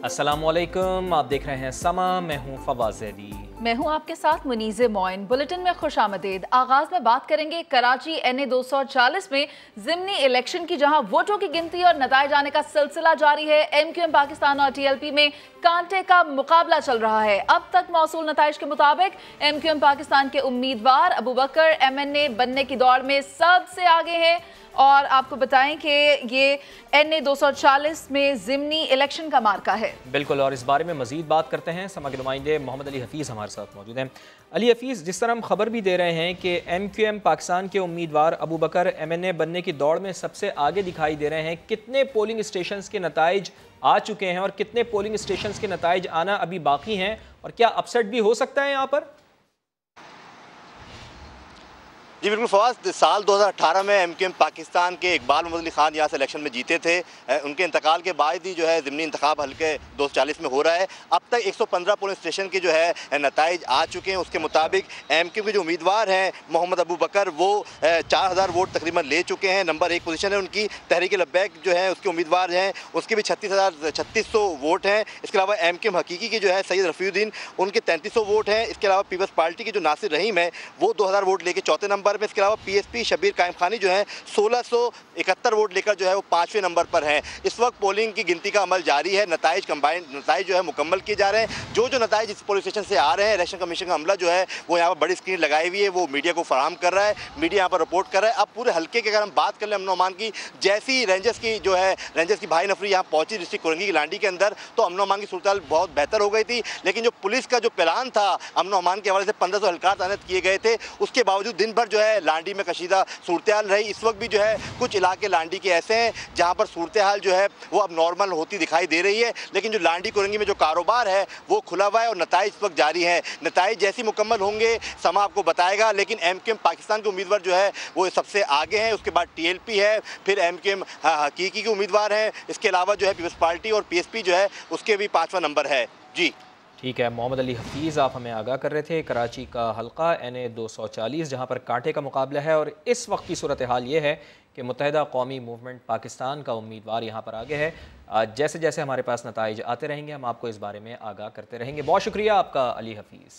अस्सलामुअलैकुम, आप देख रहे हैं समा। मैं हूं फवाज़ ज़ैदी। मैं हूं आपके साथ मुनीज़े मोइन। बुलेटिन में खुशामदीद। आगाज में बात करेंगे कराची NA 240 में ज़िमनी इलेक्शन की, जहां वोटों की गिनती और नताइज आने का सिलसिला जारी है। MQM पाकिस्तान और TLP में कांटे का मुकाबला चल रहा है। अब तक मौसूल नताइज के मुताबिक MQM पाकिस्तान के उम्मीदवार अबू बकर MNA बनने की दौड़ में सबसे आगे हैं। और आपको बताएं कि ये NA 240 में ज़िमनी इलेक्शन का मार्का है। बिल्कुल, और इस बारे में मजीद बात करते हैं। समा के नुमाइंदे मोहम्मद अली हफीज़ हमारे साथ मौजूद हैं। अली हफीज़, जिस तरह हम खबर भी दे रहे हैं कि MQM पाकिस्तान के उम्मीदवार अबू बकर MNA बनने की दौड़ में सबसे आगे दिखाई दे रहे हैं, कितने पोलिंग स्टेशंस के नताइज आ चुके हैं और कितने पोलिंग स्टेशंस के नताइज आना अभी बाकी हैं, और क्या अपसेट भी हो सकता है यहाँ पर? जी बिल्कुल फवाद, साल 2018 में MQM पाकिस्तान के इकबाल मोहम्मद अली खान यहाँ से इलेक्शन में जीते थे। उनके इंतकाल के बाद ही जो है ज़िमनी इंतखाब हल्के 240 में हो रहा है। अब तक 115 पोलिंग स्टेशन के जो है नताइज आ चुके हैं। उसके मुताबिक MQM के जो उम्मीदवार हैं मोहम्मद अबू बकर, वो 4000 वोट तकरीबन ले चुके हैं। नंबर 1 पोजीशन है उनकी। तहरीक लब्बैक जो है उसके उम्मीदवार हैं, उसके भी 3600 वोट हैं। इसके अलावा MQM हकीकी की जो है सैयद रफ़ीउद्दीन, उनके 3300 वोट हैं। इसके अलावा पीपल्स पार्टी की जो नासिर रहीम है, वो 2000 वोट लेके चौथे नंबर में। इसके अलावा PSP शबीर कायम खानी जो है 1671 वोट लेकर जो है वो 5वें नंबर पर हैं। इस वक्त पोलिंग की गिनती का अमल जारी है। नताइज जो है मुकम्मल किए जा रहे हैं। जो नताइज इस पोलिंग स्टेशन से आ रहे हैं, इलेक्शन कमीशन का अमला जो है वो यहाँ पर बड़ी स्क्रीन लगाई हुई है, वो मीडिया को फराहम कर रहा है। मीडिया यहाँ पर रिपोर्ट कर रहा है। अब पूरे हल्के की अगर हम बात कर लें अमन अमान की, जैसी रेंजर्स की भाई नफरी यहाँ पहुंची डिस्ट्रिक्ट कोरंगी की लांडी के अंदर, तो अमन अमान की सूरत बहुत बेहतर हो गई थी। लेकिन जो पुलिस का जो प्लान था अमन अमान के हवाले से 1500 हल्कार तैनात किए गए थे, उसके बावजूद दिन भर जो है लांडी में कशीदा सूरत हाल रही। इस वक्त भी जो है कुछ इलाके लांडी के ऐसे हैं जहां पर सूरत हाल जो है वो अब नॉर्मल होती दिखाई दे रही है। लेकिन जो लांडी कोरंगी में जो कारोबार है वो खुला हुआ है और नताइज इस वक्त जारी है। नताइज जैसी मुकम्मल होंगे समा आपको बताएगा। लेकिन MQM पाकिस्तान के उम्मीदवार जो है वो सबसे आगे हैं। उसके बाद TLP है, फिर MQM हकीकी के उम्मीदवार हैं। इसके अलावा जो है पीपल्स पार्टी और PSP जो है उसके भी 5वां नंबर है। जी ठीक है, मोहम्मद अली हफीज़ आप हमें आगाह कर रहे थे। कराची का हल्का NA 240 जहाँ पर कांटे का मुकाबला है, और इस वक्त की सूरत हाल ये है कि मुत्तहिदा कौमी मूवमेंट पाकिस्तान का उम्मीदवार यहाँ पर आगे है। जैसे जैसे हमारे पास नताइज आते रहेंगे हम आपको इस बारे में आगाह करते रहेंगे। बहुत शुक्रिया आपका अली हफीज़।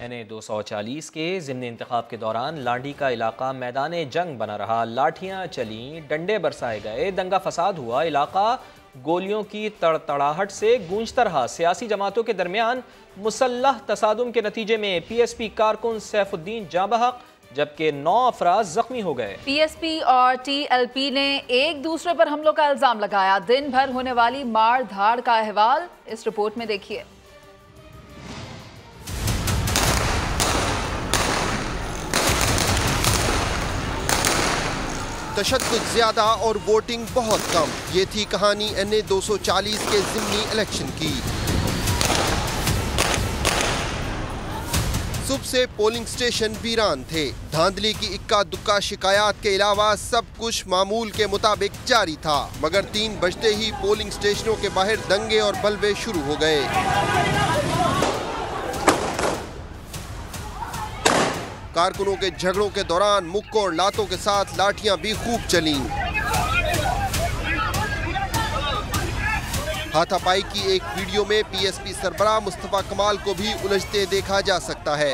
NA 240 के ज़िमनी इंतखाब के दौरान लांडी का इलाका मैदान जंग बना रहा। लाठियाँ चलीं, डंडे बरसाए गए, दंगा फसाद हुआ। इलाका गोलियों की तड़तड़ाहट से गूंजता रहा। सियासी जमातों के दरमियान मुसल्लह तसादुम के नतीजे में PSP कारकुन सैफुद्दीन जाँ बहक, जबकि 9 अफराद जख्मी हो गए। PSP और TLP ने एक दूसरे पर हमलों का इल्जाम लगाया। दिन भर होने वाली मार धाड़ का अहवाल इस रिपोर्ट में देखिए। तशद्दुद ज्यादा और वोटिंग बहुत कम, ये थी कहानी NA 240 के ज़िमनी इलेक्शन की। सुबह से पोलिंग स्टेशन वीरान थे। धांधली की इक्का दुक्का शिकायत के अलावा सब कुछ मामूल के मुताबिक जारी था, मगर 3 बजते ही पोलिंग स्टेशनों के बाहर दंगे और बलवे शुरू हो गए। कारकुनों के झगड़ों के दौरान मुक्कों और लातों के साथ लाठियां भी खूब चलीं। हाथापाई की एक वीडियो में PSP सरबराह मुस्तफा कमाल को भी उलझते देखा जा सकता है।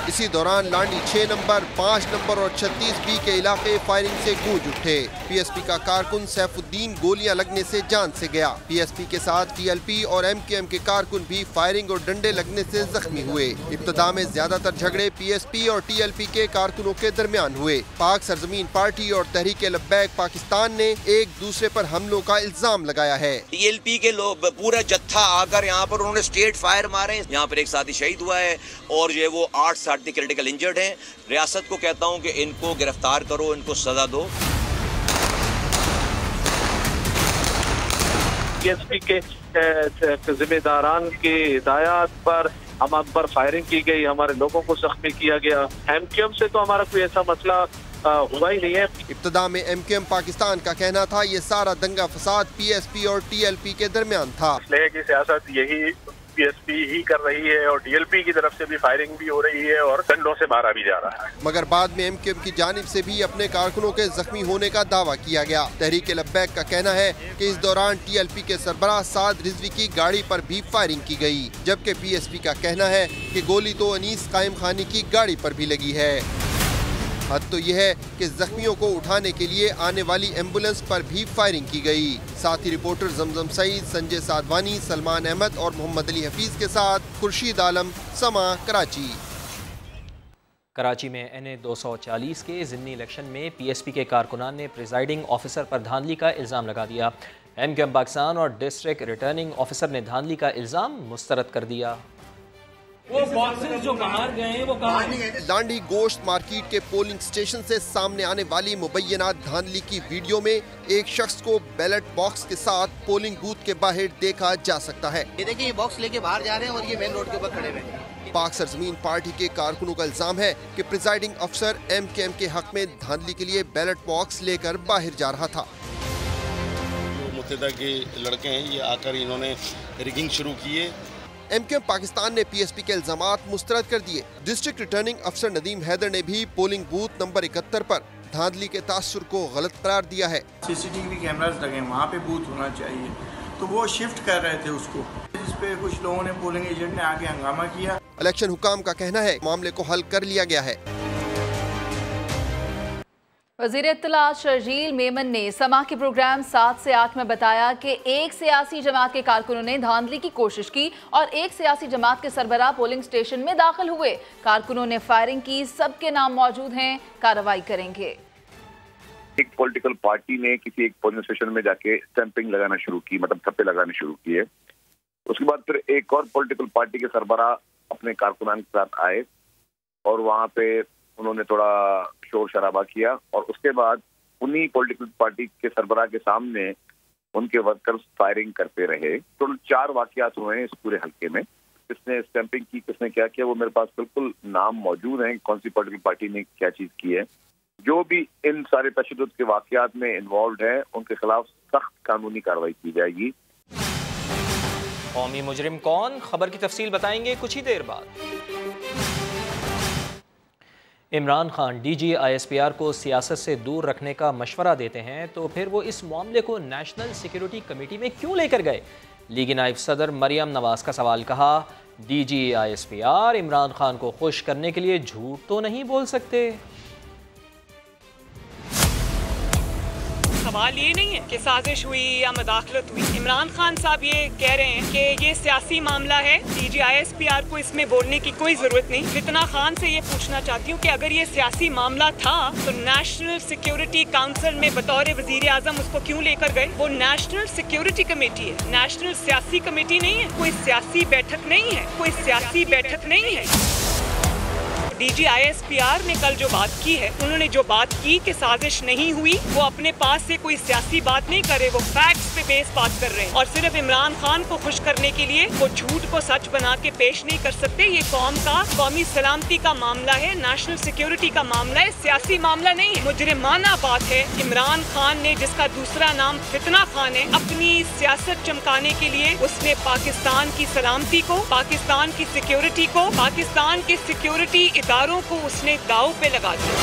इसी दौरान लांडी 6 नंबर, 5 नंबर और 36B के इलाके फायरिंग से गूंज उठे। PSP का कारकुन सैफुद्दीन गोलियां लगने से जान से गया। PSP के साथ TLP और MQM के कारकुन भी फायरिंग और डंडे लगने से जख्मी हुए। इब्तिदा में ज्यादातर झगड़े PSP और TLP के कारकुनों के दरमियान हुए। पाक सरजमीन पार्टी और तहरीक लब्बैक पाकिस्तान ने एक दूसरे पर हमलों का इल्जाम लगाया है। TLP के लोग पूरा जत्था आकर यहाँ पर उन्होंने स्ट्रेट फायर मारे। यहाँ पर एक साथी शहीद हुआ है और ये वो 8 साथी क्रिटिकल इंजर्ड हैं। रियासत को कहता हूँ कि इनको गिरफ्तार करो, इनको सजा दो। PSP के जिम्मेदारान की हिदायत पर हम पर फायरिंग की गई, हमारे लोगों को जख्मी किया गया। MQM से तो हमारा कोई ऐसा मसला हुआ ही नहीं है। इब्तिदा में MQM पाकिस्तान का कहना था ये सारा दंगा फसाद PSP और TLP के दरमियान था। इसलिए की सियासत यही पीएसपी ही कर रही है और डीएलपी की तरफ से भी फायरिंग भी हो रही है और डंडों से मारा भी जा रहा है। मगर बाद में एमक्यूएम की जानिब से भी अपने कारकुनों के जख्मी होने का दावा किया गया। तहरीक लब्बैक का कहना है कि इस दौरान टीएलपी के सरबराह साद रिजवी की गाड़ी पर भी फायरिंग की गई, जबकि पीएसपी का कहना है कि गोली तो अनीस कायम खानी की गाड़ी पर भी लगी है। हद तो यह है कि जख्मियों को उठाने के लिए आने वाली एम्बुलेंस पर भी फायरिंग की गई। साथ ही रिपोर्टर जमजम सईद, संजय साधवानी, सलमान अहमद और मोहम्मद अली हफीज के साथ खुर्शीद आलम, समा, कराची। कराची में NA 240 के ज़िमनी इलेक्शन में PSP के कारकुनान ने प्रिजाइडिंग ऑफिसर पर धांधली का इल्ज़ाम लगा दिया। MQM पाकिस्तान और डिस्ट्रिक्ट रिटर्निंग ऑफिसर ने धांधली का इल्ज़ाम मुस्तरद कर दिया। वो बॉक्सेस जो बाहर गए वो कहाँ गए? लांडी गोश्त मार्केट के पोलिंग स्टेशन से सामने आने वाली मुबैना धांधली की वीडियो में एक शख्स को बैलेट बॉक्स के साथ पोलिंग बूथ के बाहर देखा जा सकता है। ये देखिए, ये बॉक्स लेके बाहर जा रहे हैं और ये मेन रोड के ऊपर खड़े हुए हैं। पाक सरजमीन पार्टी के कारकुनों का इल्जाम है कि प्रिजाइडिंग अफसर MKM के हक में धांधली के लिए बैलेट बॉक्स लेकर बाहर जा रहा था। मुत्तहिदा के लड़के हैं, ये आकर इन्होंने रिगिंग शुरू की है। MQM पाकिस्तान ने PSP के इल्जामात मुस्तरद कर दिए। डिस्ट्रिक्ट रिटर्निंग अफसर नदीम हैदर ने भी पोलिंग बूथ नंबर 71 पर धांधली के तासुर को गलत करार दिया है। CCTV कैमरास लगे, वहाँ पे बूथ होना चाहिए, तो वो शिफ्ट कर रहे थे उसको, जिस पे कुछ लोगों ने, पोलिंग एजेंट ने आके हंगामा किया। इलेक्शन हुकाम का कहना है मामले को हल कर लिया गया है। वज़ीर इत्तलात शर्जील मेमन ने समा के प्रोग्राम 7 से 8 में बताया कि एक सियासी जमात के कारकुनों ने धांधली की कोशिश की और एक सियासी जमात के सरबराह पोलिंग स्टेशन में दाखिल हुए। कारकुनों ने फायरिंग की, सबके नाम मौजूद हैं, कार्रवाई करेंगे। एक पॉलिटिकल पार्टी ने किसी एक पोलिंग स्टेशन में जाके स्टैंपिंग लगाना शुरू की, मतलब थप्पे लगाने शुरू किए। उसके बाद फिर एक और पॉलिटिकल पार्टी के सरबराह अपने कारकुनान के साथ आए और वहाँ पे उन्होंने थोड़ा शोर शराबा किया और उसके बाद उन्हीं पॉलिटिकल पार्टी के सरबराह के सामने उनके वर्कर्स फायरिंग करते रहे। तो 4 वाकयात हुए हैं इस पूरे हल्के में। किसने स्टैंपिंग की, किसने क्या किया, वो मेरे पास बिल्कुल नाम मौजूद हैं, कौन सी पॉलिटिकल पार्टी ने क्या चीज की है। जो भी इन सारे तशद्दुद के वाकयात में इन्वॉल्व है उनके खिलाफ सख्त कानूनी कार्रवाई की जाएगी। कौमी मुजरिम कौन, खबर की तफसील बताएंगे कुछ ही देर बाद। इमरान खान DG ISPR को सियासत से दूर रखने का मशवरा देते हैं तो फिर वो इस मामले को नेशनल सिक्योरिटी कमेटी में क्यों लेकर गए? लीगी नायब सदर मरियम नवाज का सवाल। कहा DG ISPR इमरान खान को खुश करने के लिए झूठ तो नहीं बोल सकते। सवाल ये नहीं है कि साजिश हुई या मदाखलत हुई। इमरान खान साहब ये कह रहे हैं कि ये सियासी मामला है, DG ISPR को इसमें बोलने की कोई जरूरत नहीं। फितना खान से ये पूछना चाहती हूँ कि अगर ये सियासी मामला था तो नेशनल सिक्योरिटी काउंसिल में बतौर वजीर आजम उसको क्यों लेकर गए? वो नेशनल सिक्योरिटी कमेटी है, नेशनल सियासी कमेटी नहीं है, कोई सियासी बैठक नहीं है, कोई सियासी बैठक नहीं है। DG ISPR ने कल जो बात की है, उन्होंने जो बात की कि साजिश नहीं हुई, वो अपने पास से कोई सियासी बात नहीं करे, वो फैक्ट्स पे बेस बात कर रहे हैं और सिर्फ इमरान खान को खुश करने के लिए वो झूठ को सच बना के पेश नहीं कर सकते। ये कौम का, कौमी सलामती का मामला है, नेशनल सिक्योरिटी का मामला है, सियासी मामला नहीं है। मुजरिमाना बात है इमरान खान ने, जिसका दूसरा नाम फितना खान है, अपनी सियासत चमकाने के लिए उसने पाकिस्तान की सलामती को, पाकिस्तान की सिक्योरिटी को, पाकिस्तान के सिक्योरिटी इदारों को उसने दांव पे लगा दिया।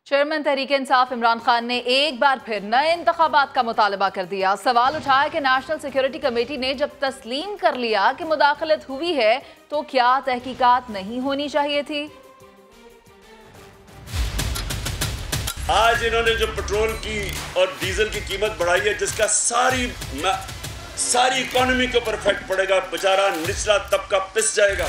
चेयरमैन तहरीक इंसाफ इमरान खान ने एक बार फिर नए इंतखाबात का मुतालबा कर दिया। सवाल उठाया कि नेशनल सिक्योरिटी कमेटी ने जब तस्लीम कर लिया कि मुदाखलत हुई है तो क्या तहकीकात नहीं होनी चाहिए थी? आज इन्होंने जो पेट्रोल की और डीजल की कीमत बढ़ाई है, जिसका सारी इकोनॉमी के ऊपर इफेक्ट पड़ेगा, बेचारा निचला तबका पिस जाएगा।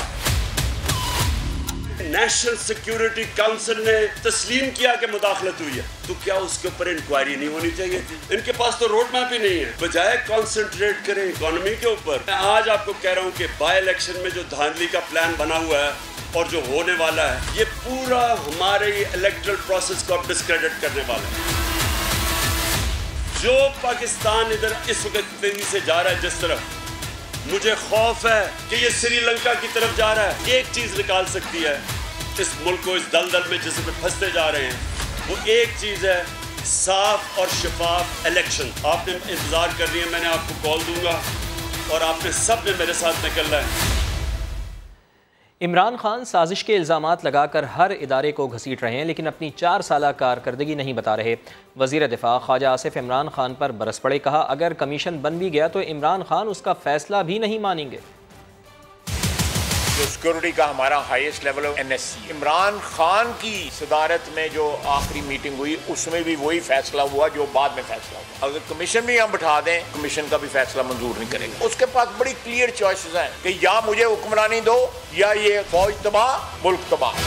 नेशनल सिक्योरिटी काउंसिल ने तस्लीम किया कि मुदाखलत हुई है, तो क्या उसके ऊपर इंक्वायरी नहीं होनी चाहिए? इनके पास तो रोड मैप ही नहीं है। बजाय कॉन्सेंट्रेट करें इकोनॉमी के ऊपर। मैं आज आपको कह रहा हूँ कि बाय इलेक्शन में जो धांधली का प्लान बना हुआ है और जो होने वाला है, ये पूरा हमारे इलेक्टोरल प्रोसेस को डिस्क्रेडिट करने वाला है। जो पाकिस्तान इधर इस वक्त तेजी से जा रहा है जिस तरफ, मुझे खौफ है कि ये श्रीलंका की तरफ जा रहा है। एक चीज निकाल सकती है इस मुल्क को इस दलदल में जिसमें फंसते जा रहे हैं, वो एक चीज है साफ और शफाफ इलेक्शन। आपने इंतजार कर रही है, मैंने आपको कॉल दूंगा और आपने सब ने मेरे साथ निकलना है। इमरान खान साजिश के इल्ज़ामात लगाकर हर इदारे को घसीट रहे हैं, लेकिन अपनी 4 साला कारकर्दगी नहीं बता रहे। वज़ीर दिफा ख्वाजा आसिफ इमरान खान पर बरस पड़े, कहा अगर कमीशन बन भी गया तो इमरान खान उसका फैसला भी नहीं मानेंगे। जो सिक्योरिटी का हमारा हाईएस्ट लेवल है NSC, इमरान खान की सदारत में जो आखिरी मीटिंग हुई उसमें भी वही फैसला हुआ जो बाद में फैसला हुआ। अगर कमीशन भी हम बैठा दें, कमीशन का भी फैसला मंजूर नहीं करेगा। उसके पास बड़ी क्लियर चॉइसेस हैं कि या मुझे हुक्मरानी दो या ये फौज तबाह, मुल्क तबाह।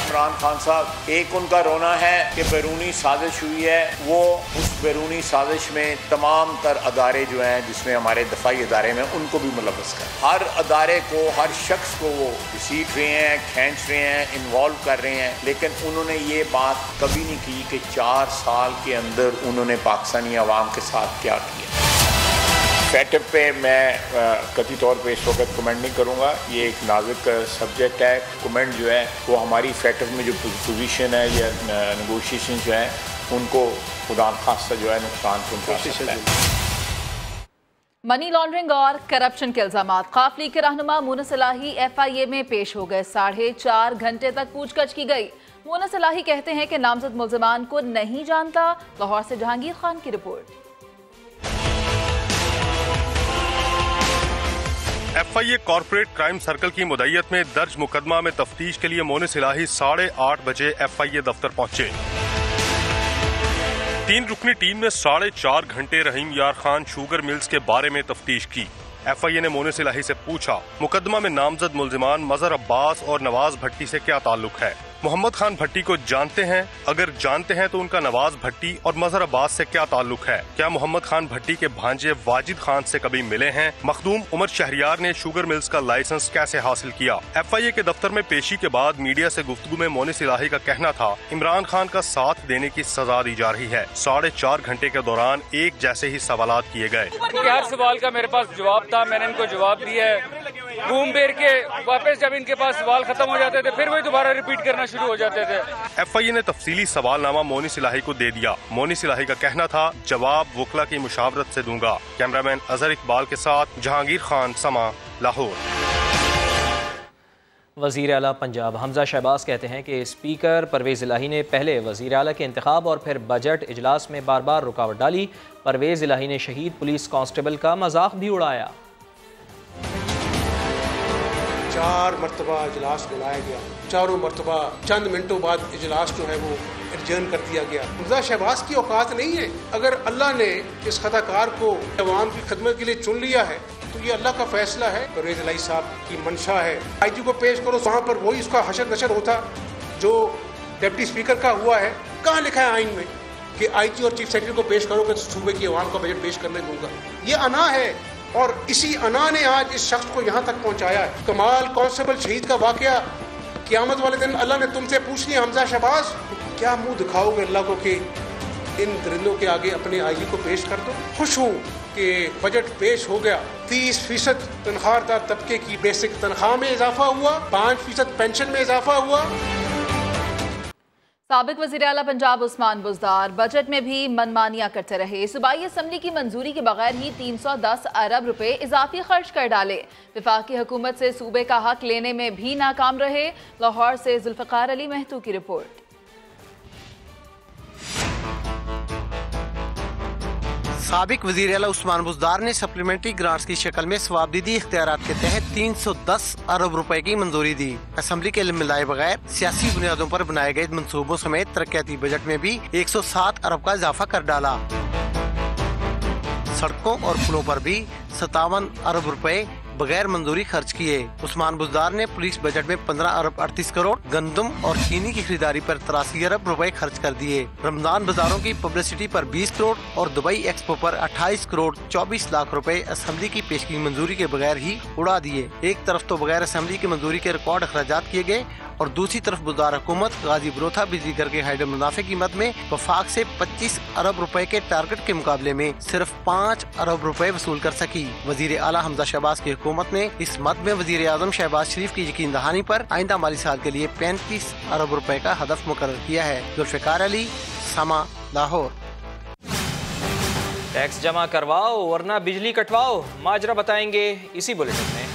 इमरान खान साहब, एक उनका रोना है कि बैरूनी साजिश हुई है, वो उस बैरूनी साजिश में तमाम तर अदारे जो हैं जिसमें हमारे दफाई अदारे में उनको भी मुलव्वस कर, हर अदारे को, हर शख्स को वो घसीट रहे हैं, खींच रहे हैं, इन्वॉल्व कर रहे हैं। लेकिन उन्होंने ये बात कभी नहीं की कि 4 साल के अंदर उन्होंने पाकिस्तानी अवाम के साथ क्या किया। फैटअप पे मैं कतई तौर पे इस वक्त कमेंट नहीं करूँगा, ये एक नाजुक सब्जेक्ट है। कमेंट जो है वो हमारी फैटअप में जो पोजीशन है या नेगोशिएशन जो है उनको खुदा खासा जो है नुकसान पहुँचा सकता है। मनी लॉन्ड्रिंग और करप्शन के इल्जामात। काफ लीग के रहनुमा मोनस इलाही FIA में पेश हो गए। 4.5 घंटे तक पूछताछ की गई। मोनस इलाही कहते हैं कि नामजद मुल्जिमान को नहीं जानता। लाहौर से जहांगीर खान की report. FIA corporate crime circle की मुद्दत में दर्ज मुकदमा में तफ्तीश के लिए मोनिस इलाही 8:30 बजे FIA दफ्तर पहुंचे। 3 रुकनी टीम ने 4.5 घंटे रहीम यार खान शुगर मिल्स के बारे में तफ्तीश की। FIA ने मोनिस इलाही से पूछा मुकदमा में नामजद मुल्जिमान मजहर अब्बास और नवाज भट्टी से क्या ताल्लुक है। मोहम्मद खान भट्टी को जानते हैं? अगर जानते हैं तो उनका नवाज भट्टी और मजहर अब्बास से क्या ताल्लुक है? क्या मोहम्मद खान भट्टी के भांजे वाजिद खान से कभी मिले हैं? मखदूम उमर शहरियार ने शुगर मिल्स का लाइसेंस कैसे हासिल किया? FIA के दफ्तर में पेशी के बाद मीडिया से गुफ्तगू में मोनिस इलाही का कहना था इमरान खान का साथ देने की सजा दी जा रही है। 4.5 घंटे के दौरान एक जैसे ही सवाल किए गए। हर सवाल का मेरे पास जवाब था, मैंने इनको जवाब दिया है। घूम फिर के वापस जब इनके पास सवाल खत्म हो जाते थे फिर वही दोबारा रिपीट करना शुरू हो जाते थे। FIA ने तफसीली सवालनामा मोनिस इलाही को दे दिया। मोनिस इलाही का कहना था जवाब वकला की मुशावरत से दूंगा। कैमरामैन अजहर इकबाल के साथ जहांगीर खान, समा, लाहौर। वज़ीर आला पंजाब हमजा शहबाज कहते हैं कि स्पीकर परवेज़ इलाही ने पहले वज़ीर आला के इंतखाब और फिर बजट इजलास में बार बार रुकावट डाली। परवेज़ इलाही ने शहीद पुलिस कांस्टेबल का मजाक भी उड़ाया। 4 मरतबा इजलास बुलाया गया, चारों मरतबा चंद मिनटों बाद इजलास जो है वो एडजर्न कर दिया गया। हमजा शहबाज की औकात नहीं है। अगर अल्लाह ने इस खताकार को अवाम की खिदमत के लिए चुन लिया है तो ये अल्लाह का फैसला है। परवेज़ इलाही साहब की मंशा है IG को पेश करो, वहाँ पर वही उसका हशर नशर होता जो डिप्टी स्पीकर का हुआ है। कहाँ लिखा है आइन में कि IG और चीफ सेक्रेटरी को पेश करो कि सूबे की अवाम का बजट पेश करने दूंगा? ये अना है और इसी अना ने आज इस शख्स को यहाँ तक पहुँचाया है। कमाल कांस्टेबल शहीद का वाकया, क़यामत वाले दिन अल्लाह ने तुमसे पूछ लिया हमजा शहबाज, क्या मुंह दिखाओगे अल्लाह को कि इन दरिंदों के आगे अपने IG को पेश कर दो? खुश हूँ कि बजट पेश हो गया। 30% तनख्वाहदार तबके की बेसिक तनख्वाह में इजाफा हुआ, 5% पेंशन में इजाफा हुआ। साबिक वज़ीर आला पंजाब उस्मान बुज़दार बजट में भी मनमानियां करते रहे। सूबाई असम्बली की मंजूरी के बगैर ही 310 अरब रुपए इजाफी खर्च कर डाले। वफाकी हुकूमत से सूबे का हक लेने में भी नाकाम रहे। लाहौर से जुल्फ़िकार अली महतू की रिपोर्ट। साबिक वज़ीर आला उस्मान बुज़दार ने सप्लीमेंट्री ग्रांट्स की शक्ल में सवाबदीदी इख्तियारात के तहत 310 अरब रुपए की मंजूरी दी। असम्बली के इल्म मिलाए बगैर सियासी बुनियादों पर बनाए गए मंसूबों समेत तरक्याती बजट में भी 107 अरब का इजाफा कर डाला। सड़कों और पुलों पर भी 57 अरब रुपए बगैर मंजूरी खर्च किए। उस्मान बुज़दार ने पुलिस बजट में 15 अरब 38 करोड़, गंदम और चीनी की खरीदारी पर 83 अरब रुपए खर्च कर दिए। रमजान बाजारों की पब्लिसिटी पर 20 करोड़ और दुबई एक्सपो पर 28 करोड़ 24 लाख रुपए असम्बली की पेशगी मंजूरी के बगैर ही उड़ा दिए। एक तरफ तो बगैर असम्बली की मंजूरी के रिकॉर्ड अखराजात किए गए और दूसरी तरफ बुज़दार हुकूमत गाजी बरोथा बिजली घर के हाइडर मुनाफे की मद में वफाक से 25 अरब रुपए के टारगेट के मुकाबले में सिर्फ 5 अरब रुपए वसूल कर सकी। वजीर आला हमजा शहबाज की हुकूमत ने इस मद में वजीर आजम शहबाज शरीफ की यकीन दहानी पर आइंदा माली साल के लिए 35 अरब रुपए का हदफ मुकर्रर किया है। जुल्फ़िकार अली, समा, लाहौर। टैक्स जमा करवाओ वरना बिजली कटवाओ, माजरा बताएंगे इसी बुलेटिन में।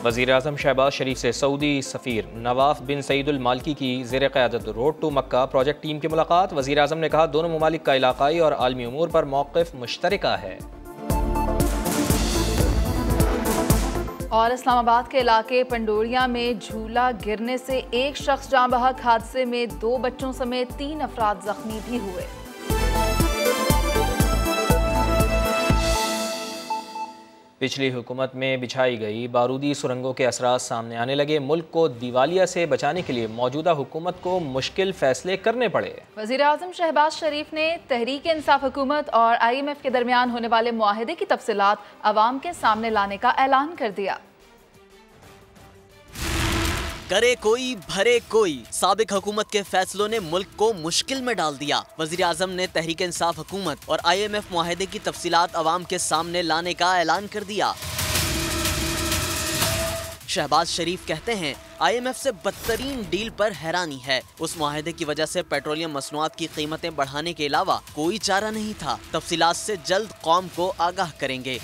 वज़ीर आज़म शहबाज शरीफ से सऊदी सफ़ीर नवाफ बिन सईदुल मालकी की ज़ेर क़यादत road to Makkah project team की मुलाकात। वज़ीर आज़म ने कहा दोनों ममालिक का इलाक़ाई और आलमी उमूर पर मौक़िफ़ मुश्तरका है। और इस्लामाबाद के इलाके पंडोरिया में झूला गिरने से एक शख्स जाँ बहक, हादसे में 2 बच्चों समेत 3 अफराद जख्मी भी हुए। पिछली हुकूमत में बिछाई गई बारूदी सुरंगों के असरात सामने आने लगे। मुल्क को दिवालिया से बचाने के लिए मौजूदा हुकूमत को मुश्किल फैसले करने पड़े। वज़ीर आज़म शहबाज शरीफ ने तहरीक इंसाफ हुकूमत और IMF के दरमियान होने वाले मुआहदे की तफसीलात अवाम के सामने लाने का ऐलान कर दिया। करे कोई भरे कोई, साबिक हुकूमत के फैसलों ने मुल्क को मुश्किल में डाल दिया। वज़ीर आज़म ने तहरीक इंसाफ हुकूमत और IMF मुआहदे की तफसीलात अवाम के सामने लाने का ऐलान कर दिया। शहबाज शरीफ कहते हैं IMF से बदतरीन डील पर हैरानी है। उस मुआहदे की वजह से पेट्रोलियम मसनूआत की कीमतें बढ़ाने के अलावा कोई चारा नहीं था। तफसीलात से जल्द कौम को आगाह करेंगे।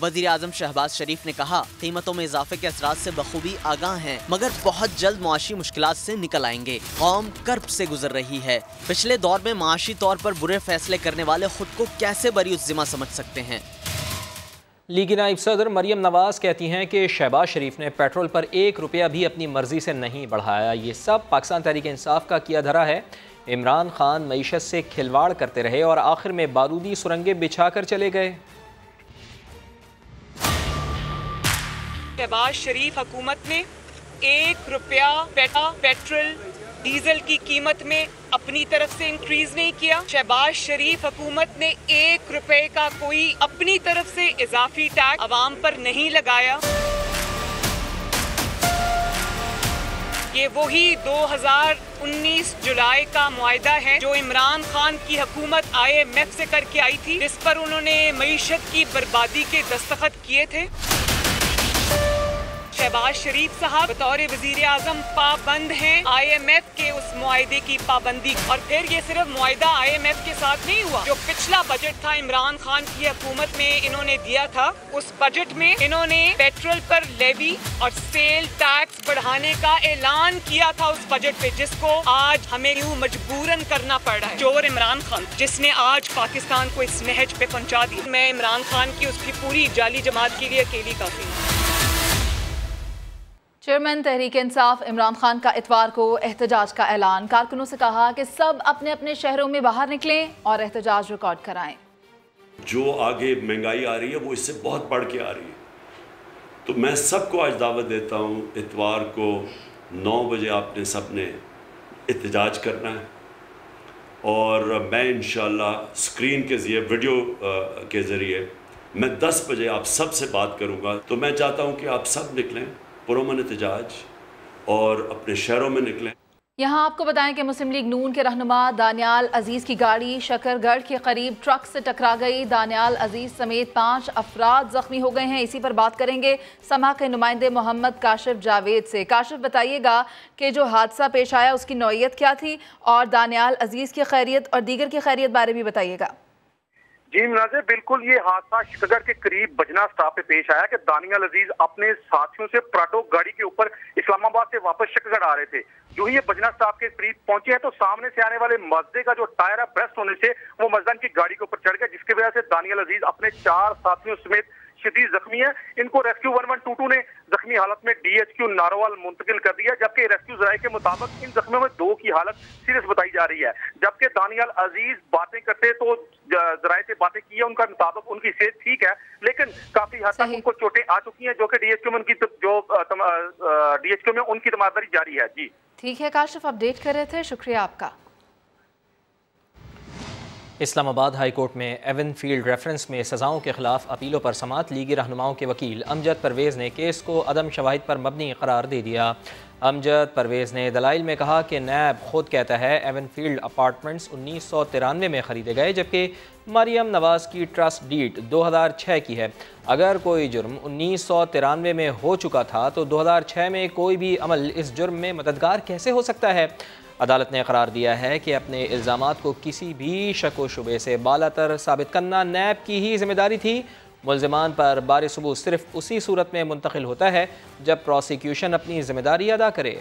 वज़ीर आज़म शहबाज शरीफ ने कहा कीमतों में इजाफे के असरात से बखूबी आगाह हैं, मगर बहुत जल्द मुआशी मुश्किलात से निकल आएंगे। कौम कर्ब से गुजर रही है। पिछले दौर में माशी तौर पर बुरे फैसले करने वाले खुद को कैसे बरीउस ज़िम्मा समझ सकते हैं। लीगी नाइब सदर मरियम नवाज कहती हैं कि शहबाज शरीफ ने पेट्रोल पर 1 रुपया भी अपनी मर्जी से नहीं बढ़ाया। ये सब पाकिस्तान तहरीक इंसाफ का किया धरा है। इमरान खान मईशत से खिलवाड़ करते रहे और आखिर में बारूदी सुरंगे बिछा कर चले गए। शहबाज शरीफ हुकूमत ने 1 रुपया पेट्रोल डीजल की कीमत में अपनी तरफ से इंक्रीज नहीं किया। शहबाज शरीफ हुकूमत ने 1 रुपए का कोई अपनी तरफ से इजाफी टैक्स अवाम पर नहीं लगाया। ये वही 2019 जुलाई का मुआहदा है जो इमरान खान की हुकूमत IMF से करके आई थी, जिस पर उन्होंने मईशत की बर्बादी के दस्तखत किए थे। शहबाज शरीफ साहब बतौर वजीर आजम पाबंद हैं IMF के उस मुआहदे की पाबंदी। और फिर ये सिर्फ मुआहदा IMF के साथ नहीं हुआ। जो पिछला बजट था इमरान खान की हुकूमत में इन्होंने दिया था, उस बजट में इन्होंने पेट्रोल पर लेवी और सेल टैक्स बढ़ाने का ऐलान किया था उस बजट पे, जिसको आज हमें यूं मजबूरन करना पड़ रहा है। चोर इमरान खान जिसने आज पाकिस्तान को इस नहज पे पहुंचा दी। मैं इमरान खान की उसकी पूरी जाली जमात के लिए अकेली काफी हूँ। चेयरमैन तहरीक इंसाफ इमरान खान का इतवार को एहतजाज का ऐलान। कारकुनों से कहा कि सब अपने अपने शहरों में बाहर निकलें और एहतजाज रिकॉर्ड कराएं। जो आगे महंगाई आ रही है वो इससे बहुत बढ़ के आ रही है। तो मैं सबको आज दावत देता हूँ, इतवार को 9 बजे आपने सबने एहतजाज करना है। और मैं इंशाल्लाह स्क्रीन के ज़रिए वीडियो के ज़रिए मैं 10 बजे आप सब से बात करूँगा। तो मैं चाहता हूँ कि आप सब निकलें, पुरअमन एहतजाज और अपने शहरों में निकलें। यहाँ आपको बताएं कि मुस्लिम लीग नून के रहनुमा दानियाल अजीज़ की गाड़ी शकरगढ़ के करीब ट्रक से टकरा गई। दानियाल अजीज़ समेत 5 अफराद जख्मी हो गए हैं। इसी पर बात करेंगे समा के नुमाइंदे मोहम्मद काशिफ जावेद से। काशिफ, बताइएगा कि जो हादसा पेश आया उसकी नौइयत क्या थी और दानियाल अजीज़ की खैरियत और दीगर की खैरियत बारे भी बताइएगा। जी मुनाज़िर, बिल्कुल ये हादसा शकरगढ़ के करीब बजना स्टॉप पे पेश आया कि दानियाल अजीज अपने साथियों से प्राटो गाड़ी के ऊपर इस्लामाबाद से वापस शकरगढ़ आ रहे थे। जो ही ये बजना स्टॉप के करीब पहुंचे हैं तो सामने से आने वाले मजदे का जो टायर है ब्रेस्ट होने से वो मजदन की गाड़ी के ऊपर चढ़ गया, जिसकी वजह से दानियाल अजीज अपने 4 साथियों समेत शदीद जख्मी है। इनको रेस्क्यू 1122 ने जख्मी हालत में DHQ नारोवाल मुंतकिल कर दिया, जबकि रेस्क्यू जराये के मुताबिक इन जख्मियों में 2 की हालत सीरियस बताई जा रही है। जबकि दानियाल अजीज बातें करते तो जराये से बातें की है, उनका मुताबिक उनकी सेहत ठीक है, लेकिन काफी हद तक उनको चोटें आ चुकी हैं, जो कि DHQ में उनकी तमादरी जारी है। जी ठीक है काशिफ, अपडेट कर रहे थे, शुक्रिया आपका। इस्लामाबाद हाई कोर्ट में एवन फील्ड रेफरेंस में सज़ाओं के खिलाफ अपीलों पर समाअत लीगी रहनुमाओं के वकील अमजद परवेज़ ने केस को अदम शवाहिद पर मबनी करार दे दिया। अमजद परवेज़ ने दलाइल में कहा कि नैब खुद कहता है एवन फील्ड अपार्टमेंट्स 1993 में ख़रीदे गए, जबकि मरियम नवाज़ की ट्रस्ट डीड 2006 की है। अगर कोई जुर्म 1993 में हो चुका था तो 2006 में कोई भी अमल इस जुर्म में मददगार कैसे हो सकता है। अदालत ने करार दिया है कि अपने इल्ज़ामात को किसी भी शक व शुबे से बालातर साबित करना नैब की ही जिम्मेदारी थी। मुल्ज़िमान पर बारी सबूत सिर्फ उसी सूरत में मुंतकिल होता है जब प्रोसिक्यूशन अपनी जिम्मेदारी अदा करे।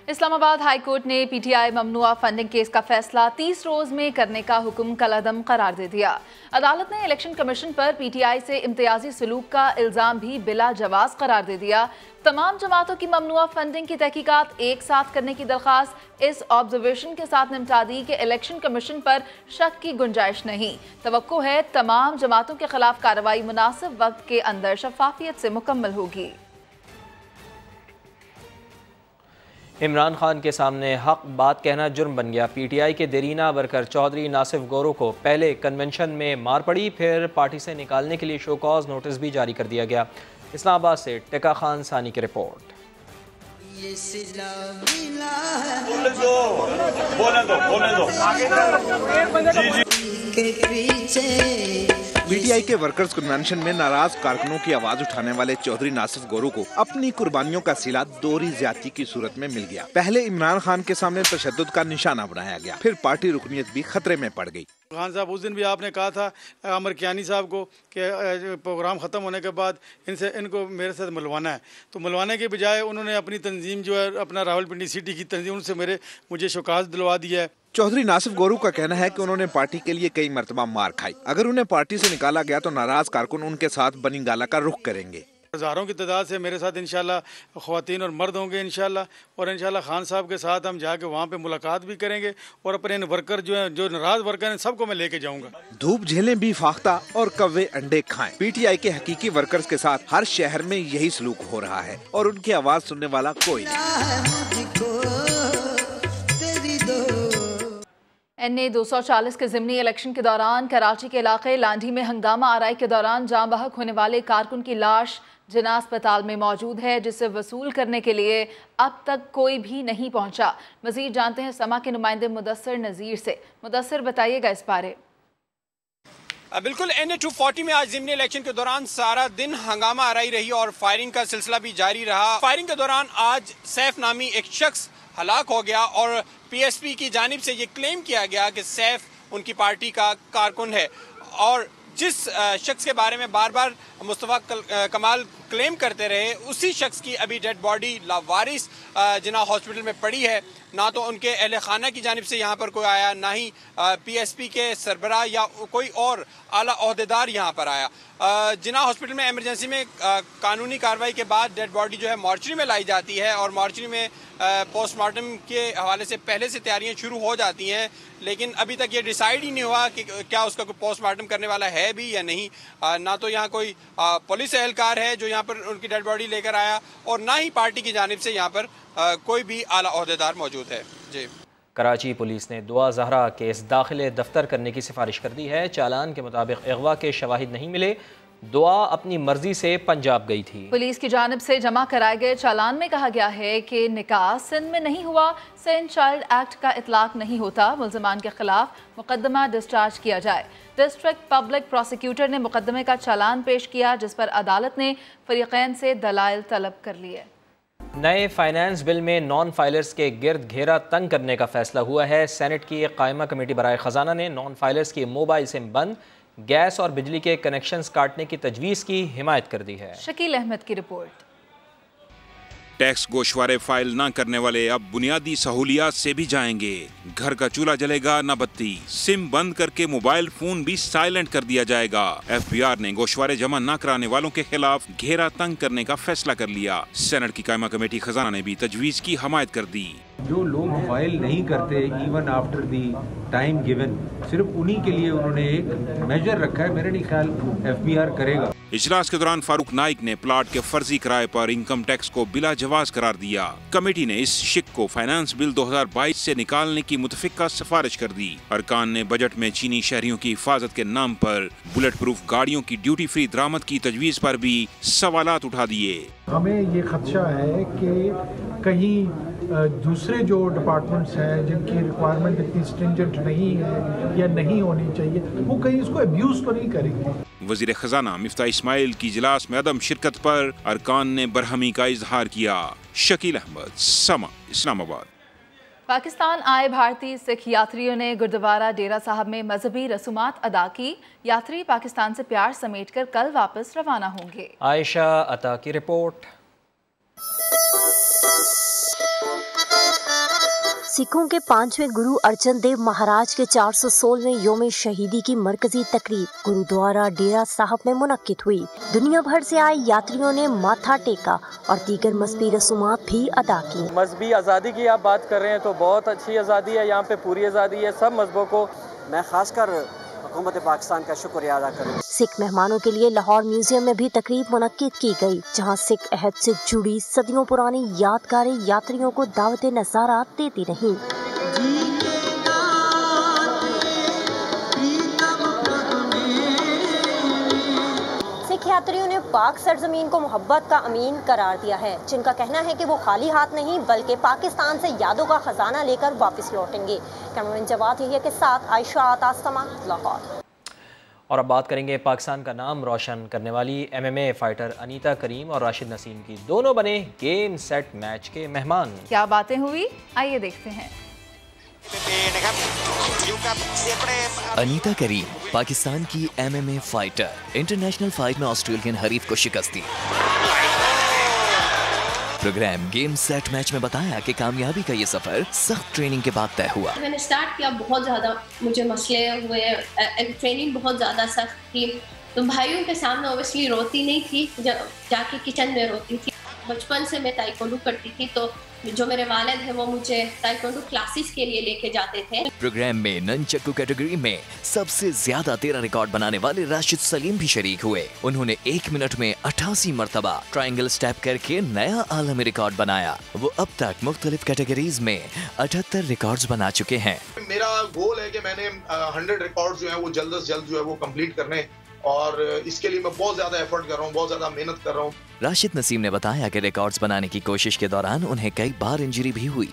इस्लामाबाद हाई कोर्ट ने पीटीआई ममनुआ फंडिंग केस का फैसला 30 रोज में करने का हुक्म कलअदम करार दे दिया। अदालत ने इलेक्शन कमीशन पर पीटीआई से इम्तियाजी सलूक का इल्जाम भी बिला जवाज करार दे दिया। तमाम जमातों की ममनुआ फंडिंग की तहकीकात एक साथ करने की दरख्वास्त इस ऑब्जर्वेशन के साथ निपटा दी कि इलेक्शन कमीशन पर शक की गुंजाइश नहीं। तवक्को है तमाम जमातों के खिलाफ कार्रवाई मुनासिब वक्त के अंदर शफाफियत से मुकम्मल होगी। इमरान खान के सामने हक बात कहना जुर्म बन गया। पीटीआई के देरीना वर्कर चौधरी नासिफ गोरो को पहले कन्वेंशन में मार पड़ी, फिर पार्टी से निकालने के लिए शो कॉज नोटिस भी जारी कर दिया गया। इस्लामाबाद से टिका खान सानी की रिपोर्ट। पीटीआई के वर्कर्स कन्वेंशन में नाराज कारकुनों की आवाज उठाने वाले चौधरी नासिफ गोरू को अपनी कुर्बानियों का सिला दोहरी ज्यादती की सूरत में मिल गया। पहले इमरान खान के सामने तशद्दुद का निशाना बनाया गया, फिर पार्टी रुकनियत भी खतरे में पड़ गई। खान साहब उस दिन भी आपने कहा था अमर कियानी साहब को कि प्रोग्राम ख़त्म होने के बाद इनको मेरे साथ मिलवाना है, तो मिलवाने के बजाय उन्होंने अपनी तंजीम जो है अपना रावलपिंडी सिटी की तंजीम उनसे मुझे शोकाज दिलवा दिया है। चौधरी नासिफ गोरू का कहना है कि उन्होंने पार्टी के लिए कई मरतबा मार खाई। अगर उन्हें पार्टी से निकाला गया तो नाराज कारकुन उनके साथ बनी गाला का रुख करेंगे। हज़ारों की तादाद से मेरे साथ इंशाल्लाह ख़वातीन और मर्द होंगे इंशाल्लाह, और इंशाल्लाह खान साहब के साथ हम जाके वहाँ पे मुलाकात भी करेंगे और अपने वर्कर जो हैं, जो नाराज वर्कर हैं, सबको मैं लेके जाऊँगा। धूप झेलें भी फाख्ता और कव्वे अंडे खाएं। पीटीआई के हकीकी वर्कर्स के साथ हर शहर में यही सलूक हो रहा है और उनकी आवाज सुनने वाला कोई नहीं। NA 240 के ज़िमनी इलेक्शन के दौरान कराची के इलाके लांडी में हंगामा आराई के दौरान जाँ बहक होने वाले कारकुन की लाश जिना अस्पताल में मौजूद है, जिसे वसूल करने के लिए अब तक कोई भी नहीं पहुंचा। मजीद जानते हैं समा के नुमाइंदे मुदस्सिर नज़ीर से। मुदस्सिर, बताइएगा इस बारे। बिल्कुल, NA 240 में आज ज़िमनी इलेक्शन के दौरान सारा दिन हंगामा आराई रही और फायरिंग का सिलसिला भी जारी रहा। फायरिंग के दौरान आज सैफ नामी एक शख्स हलाक हो गया और PSP की जानिब से ये क्लेम किया गया कि सैफ उनकी पार्टी का कारकुन है, और जिस शख्स के बारे में बार बार मुस्तफ़ा कमाल क्लेम करते रहे उसी शख्स की अभी डेड बॉडी लावारिस जिना हॉस्पिटल में पड़ी है। ना तो उनके अहले खाना की जानिब से यहाँ पर कोई आया, ना ही PSP के सरबराह या कोई और आला ओहदेदार यहाँ पर आया। जिना हॉस्पिटल में इमरजेंसी में कानूनी कार्रवाई के बाद डेड बॉडी जो है मॉर्चरी में लाई जाती है और मॉर्चरी में पोस्टमार्टम के हवाले से पहले से तैयारियां शुरू हो जाती हैं, लेकिन अभी तक ये डिसाइड ही नहीं हुआ कि क्या उसका कोई पोस्टमार्टम करने वाला है भी या नहीं। ना तो यहाँ कोई पुलिस एहलकार है जो यहाँ पर उनकी डेड बॉडी लेकर आया और ना ही पार्टी की जानिब से यहाँ पर कोई भी आला ओहदेदार मौजूद है। जी, कराची पुलिस ने दुआ जहरा केस दाखिले दफ्तर करने की सिफारिश कर दी है। चालान के मुताबिक अगवा के शवाहिद नहीं मिले, दुआ अपनी मर्जी से पंजाब गई थी। पुलिस की जानिब से जमा कराए गए चालान में कहा गया है कि निकाह सिंध में नहीं हुआ, सिंध चाइल्ड एक्ट का इतलाक नहीं होता, मुल्ज़िमान के खिलाफ मुकदमा डिस्चार्ज किया जाए। डिस्ट्रिक्ट पब्लिक प्रोसिक्यूटर ने मुकदमे का चालान पेश किया, जिस पर अदालत ने फरीक़ैन से दलाइल तलब कर लिए। नए फाइनेंस बिल में नॉन फाइलर्स के गिर्द घेरा तंग करने का फैसला हुआ है। सेनेट की कायमा कमेटी बराए खजाना ने नॉन फाइलर्स की मोबाइल सिम बंद, गैस और बिजली के कनेक्शंस काटने की तजवीज़ की हिमायत कर दी है। शकील अहमद की रिपोर्ट। टैक्स गोशवारे फाइल न करने वाले अब बुनियादी सहूलियात से भी जाएंगे। घर का चूल्हा जलेगा न बत्ती, सिम बंद करके मोबाइल फोन भी साइलेंट कर दिया जाएगा। FBR ने गोशवारे जमा न कराने वालों के खिलाफ घेरा तंग करने का फैसला कर लिया। सेनेट की कायमा कमेटी खजाना ने भी तजवीज की हिमायत कर दी। जो लोग फाइल नहीं करते even after the time given, सिर्फ उन्हीं के लिए उन्होंने एक मेजर रखा है। मेरे नहीं ख्याल FBR करेगा। इजलास के दौरान फारूक नाइक ने प्लाट के फर्जी किराए पर इनकम टैक्स को बिला जवाज करार दिया। कमेटी ने इस शिक को फाइनेंस बिल 2022 से निकालने की मुतफिका सिफारिश कर दी। अरकान ने बजट में चीनी शहरियों की हिफाजत के नाम पर बुलेट प्रूफ गाड़ियों की ड्यूटी फ्री दरामद की तजवीज पर भी सवालात उठा दिए। हमें ये खदशा है कि कहीं दूसरे जो डिपार्टमेंट्स हैं जिनकी रिक्वायरमेंट इतनी स्ट्रिंजेंट नहीं है या नहीं होनी चाहिए, वो कहीं इसको अब्यूज तो नहीं करेंगे। वजीर खजाना मिफ्ता इस्माइल की इजलास में अदम शिरकत पर अरकान ने बरहमी का इजहार किया। शकील अहमद, समा, इस्लामाबाद। पाकिस्तान आए भारतीय सिख यात्रियों ने गुरुद्वारा डेरा साहब में मजहबी रसूमात अदा की। यात्री पाकिस्तान से प्यार समेटकर कल वापस रवाना होंगे। आयशा अता की रिपोर्ट। सिखों के 5वें गुरु अर्जन देव महाराज के 416वें योम शहीदी की मरकजी तकरीब गुरुद्वारा डेरा साहब में मुनक्किद हुई। दुनिया भर से आए यात्रियों ने माथा टेका और दीगर मजहबी रसूमात भी अदा की। मजहबी आज़ादी की आप बात कर रहे हैं तो बहुत अच्छी आज़ादी है, यहाँ पे पूरी आज़ादी है सब मजहबों को। मैं खासकर हुकूमत पाकिस्तान का शुक्रिया अदा करूँ। सिख मेहमानों के लिए लाहौर म्यूजियम में भी तकरीब मुनक्किद की गई, जहां सिख अहद से जुड़ी सदियों पुरानी यादगारें यात्रियों को दावत नज़ारा देती रहीं। सिख यात्रियों ने पाक सरजमीन को मोहब्बत का अमीन करार दिया है, जिनका कहना है कि वो खाली हाथ नहीं बल्कि पाकिस्तान से यादों का खजाना लेकर वापस लौटेंगे। कैमरामैन जवाद यहिया के साथ आयशा आतासमा, लाहौर। और अब बात करेंगे पाकिस्तान का नाम रोशन करने वाली MMA फाइटर अनीता करीम और राशिद नसीम की। दोनों बने गेम सेट मैच के मेहमान। क्या बातें हुई, आइए देखते हैं। अनीता करीम पाकिस्तान की MMA फाइटर, इंटरनेशनल फाइट में ऑस्ट्रेलियन हरीफ को शिकस्त दी। प्रोग्राम गेम सेट मैच में बताया कि कामयाबी का ये सफर सख्त ट्रेनिंग के बाद तय हुआ। मैंने स्टार्ट किया, बहुत ज़्यादा मुझे मसले हुए, ट्रेनिंग बहुत ज़्यादा सख्त थी, तो भाइयों के सामने ओबियसली रोती नहीं थी, जाके किचन में रोती थी। बचपन से मैं ताइक्वांडो करती थी, तो जो मेरे वालिद हैं वो मुझे ताइक्वांडो क्लासेस के लिए लेके जाते थे। प्रोग्राम में ननचक्कू कैटेगरी में सबसे ज्यादा 13 रिकॉर्ड बनाने वाले राशिद सलीम भी शरीक हुए। उन्होंने 1 मिनट में 88 मरतबा ट्रायंगल स्टेप करके नया आलमी रिकॉर्ड बनाया। वो अब तक मुख्तलिफ कैटेगरीज में 78 रिकॉर्ड्स बना चुके हैं। मेरा गोल है कि मैंने 100 रिकॉर्ड्स जो है वो जल्द से जल्द जो है वो कंप्लीट करने, और इसके लिए मैं बहुत ज्यादा एफर्ट कर रहा हूँ, बहुत ज्यादा मेहनत कर रहा हूँ। राशिद नसीम ने बताया कि रिकॉर्ड्स बनाने की कोशिश के दौरान उन्हें कई बार इंजरी भी हुई।